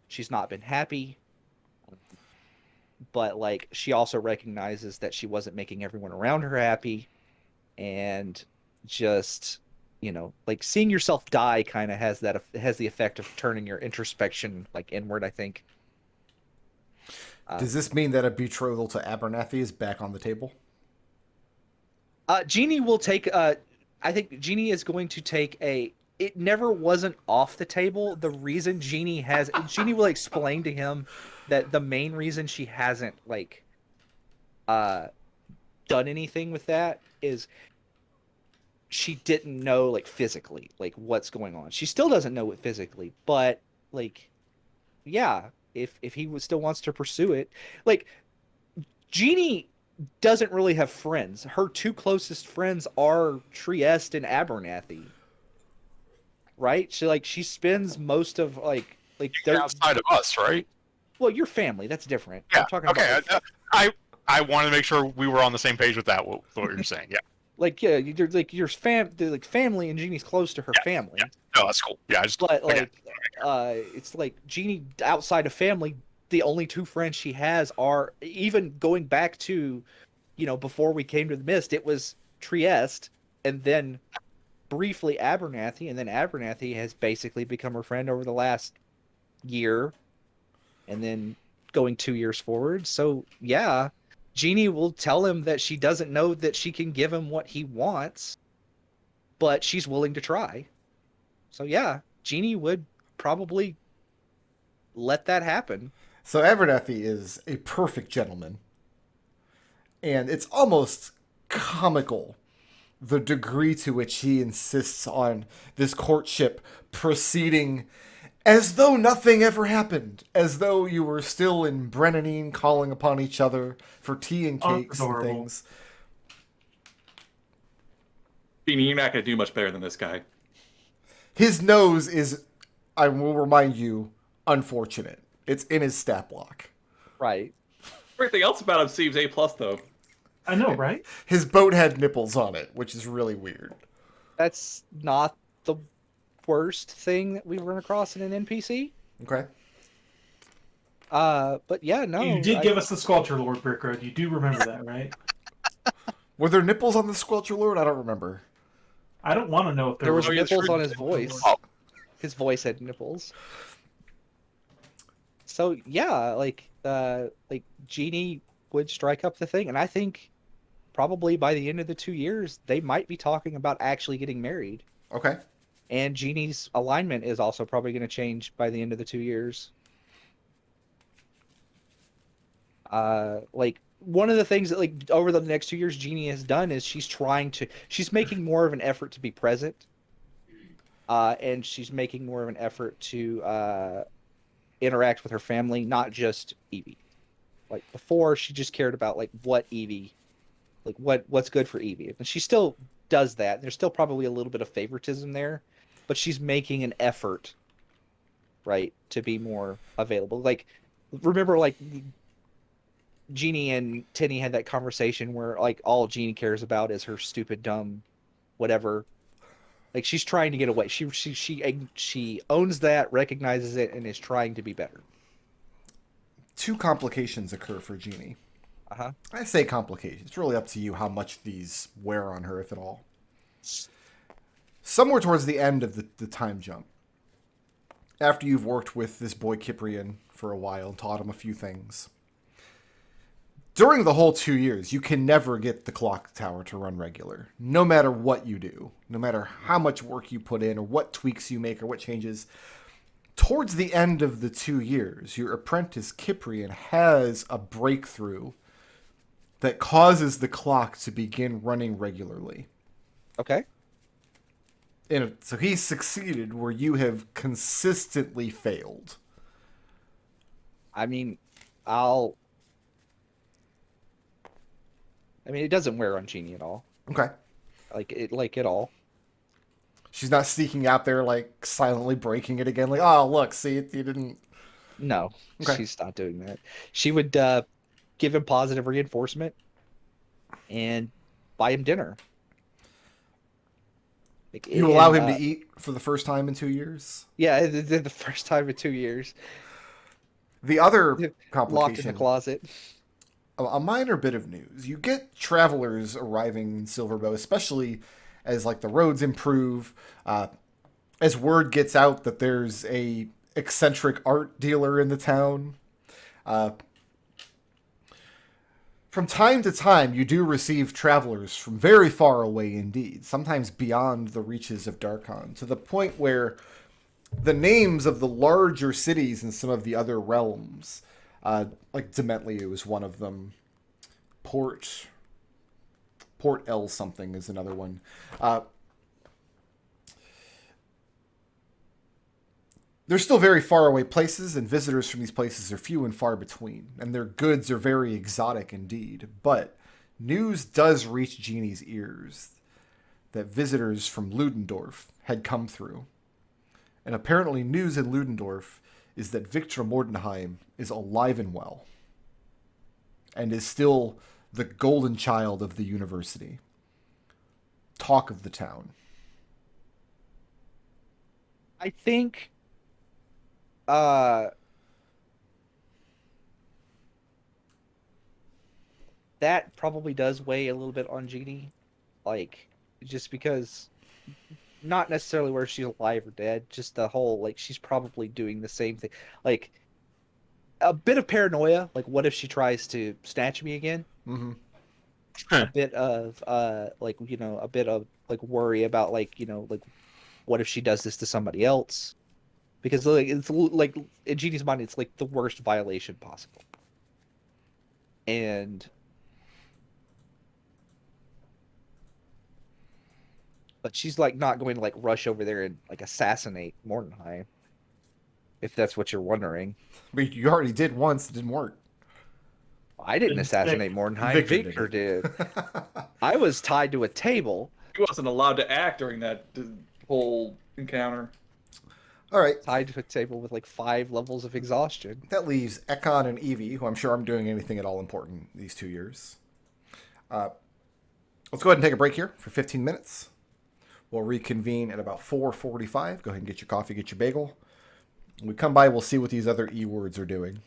She's not been happy, but, like, she also recognizes that she wasn't making everyone around her happy, and just, you know, like, seeing yourself die kind of has the effect of turning your introspection, like, inward, I think. Does this mean that a betrothal to Abernathy is back on the table? Jeannie will take I think Jeannie is going to take it never wasn't off the table. The reason Jeannie will explain to him that the main reason she hasn't, like, done anything with that is she didn't know, like, physically, like, what's going on. She still doesn't know it physically, but, like, yeah, if he still wants to pursue it, like, Jeannie doesn't really have friends. Her two closest friends are Trieste and Abernathy. Right? She spends most of, like You're outside of us, right? Well, your family, that's different. Yeah. I'm talking Okay. about, I wanted to make sure we were on the same page with that. What you're saying? Yeah. like, yeah, your family, and Jeannie's close to her family. Yeah. No, that's cool. Yeah. But, like, it's like Jeannie, outside of family, the only two friends she has are, even going back to, you know, before we came to the Mist, it was Trieste, and then briefly Abernathy, and then Abernathy has basically become her friend over the last year, and then going 2 years forward. So, yeah, Jeannie will tell him that she doesn't know that she can give him what he wants, but she's willing to try. So, yeah, Jeannie would probably let that happen. So Abernathy is a perfect gentleman. And it's almost comical the degree to which he insists on this courtship proceeding as though nothing ever happened, as though you were still in Brennanine calling upon each other for tea and cakes and things. Beanie, you're not going to do much better than this guy. His nose is, I will remind you, unfortunate. It's in his stat block. Right. Everything else about him seems A+, though. I know, right? His boat had nipples on it, which is really weird. That's not the worst thing that we run across in an NPC. Okay. But yeah, no. You did give us the Sculpture Lord, Brickroad. You do remember that, right? Were there nipples on the Squelcher Lord? I don't remember. I don't want to know if there was were nipples on his voice. Oh. His voice had nipples. So yeah, like Jeannie would strike up the thing, and I think probably by the end of the 2 years, they might be talking about actually getting married. Okay. And Jeannie's alignment is also probably going to change by the end of the 2 years. Like one of the things that like over the next 2 years Jeannie has done is she's making more of an effort to be present. And she's making more of an effort to interact with her family, not just Evie. Like before, she just cared about like what Evie, like what's good for Evie, and she still does that. There's still probably a little bit of favoritism there, but she's making an effort, right, to be more available. Like, remember, like Jeannie and Tinny had that conversation where like all Jeannie cares about is her stupid, dumb, whatever. Like she's trying to get away. She owns that, recognizes it, and is trying to be better. 2 complications occur for Jeannie. Uh-huh. I say complications. It's really up to you how much these wear on her, if at all. Somewhere towards the end of the time jump, after you've worked with this boy Cyprian for a while and taught him a few things, during the whole 2 years, you can never get the clock tower to run regular, no matter what you do, no matter how much work you put in or what tweaks you make or what changes. Towards the end of the 2 years, your apprentice Cyprian has a breakthrough that causes the clock to begin running regularly. Okay. And so he's succeeded where you have consistently failed. I mean, it doesn't wear on Jeannie at all. Okay. Like at all. She's not sneaking out there, like, silently breaking it again. Like, oh, look, see, you didn't... No, Okay. She's not doing that. She would give him positive reinforcement and buy him dinner. Like, You allow him to eat for the first time in 2 years? Yeah, the first time in 2 years. The other complication... Locked in the closet. A minor bit of news. You get travelers arriving in Silverbow, especially as like the roads improve, as word gets out that there's a eccentric art dealer in the town. From time to time, you do receive travelers from very far away indeed, sometimes beyond the reaches of Darkon, to the point where the names of the larger cities in some of the other realms, like Dementlia was one of them, Port L something is another one. They're still very far away places, and visitors from these places are few and far between, and their goods are very exotic indeed. But news does reach Jeannie's ears that visitors from Ludendorff had come through. And apparently news in Ludendorff is that Victor Mordenheim is alive and well, and is still the golden child of the university. Talk of the town. I think that probably does weigh a little bit on Jeannie. Like, just because, not necessarily where she's alive or dead, just the whole, like, she's probably doing the same thing. Like, a bit of paranoia, like, what if she tries to snatch me again? Mm-hmm. A bit of, like, you know, a bit of, like, worry about, like, you know, like, what if she does this to somebody else? Because, like, it's, like, in Jeannie's mind, it's, like, the worst violation possible. And... But she's, like, not going to, like, rush over there and, like, assassinate Mordenheim. If that's what you're wondering. But you already did once, it didn't work. I didn't assassinate Mordenheim. Victor did. I was tied to a table. He wasn't allowed to act during that whole encounter. All right. Tied to a table with, like, 5 levels of exhaustion. That leaves Ekon and Evie, who I'm sure aren't doing anything at all important these 2 years. Let's go ahead and take a break here for 15 minutes. We'll reconvene at about 4:45. Go ahead and get your coffee, get your bagel. When we come by, we'll see what these other E words are doing.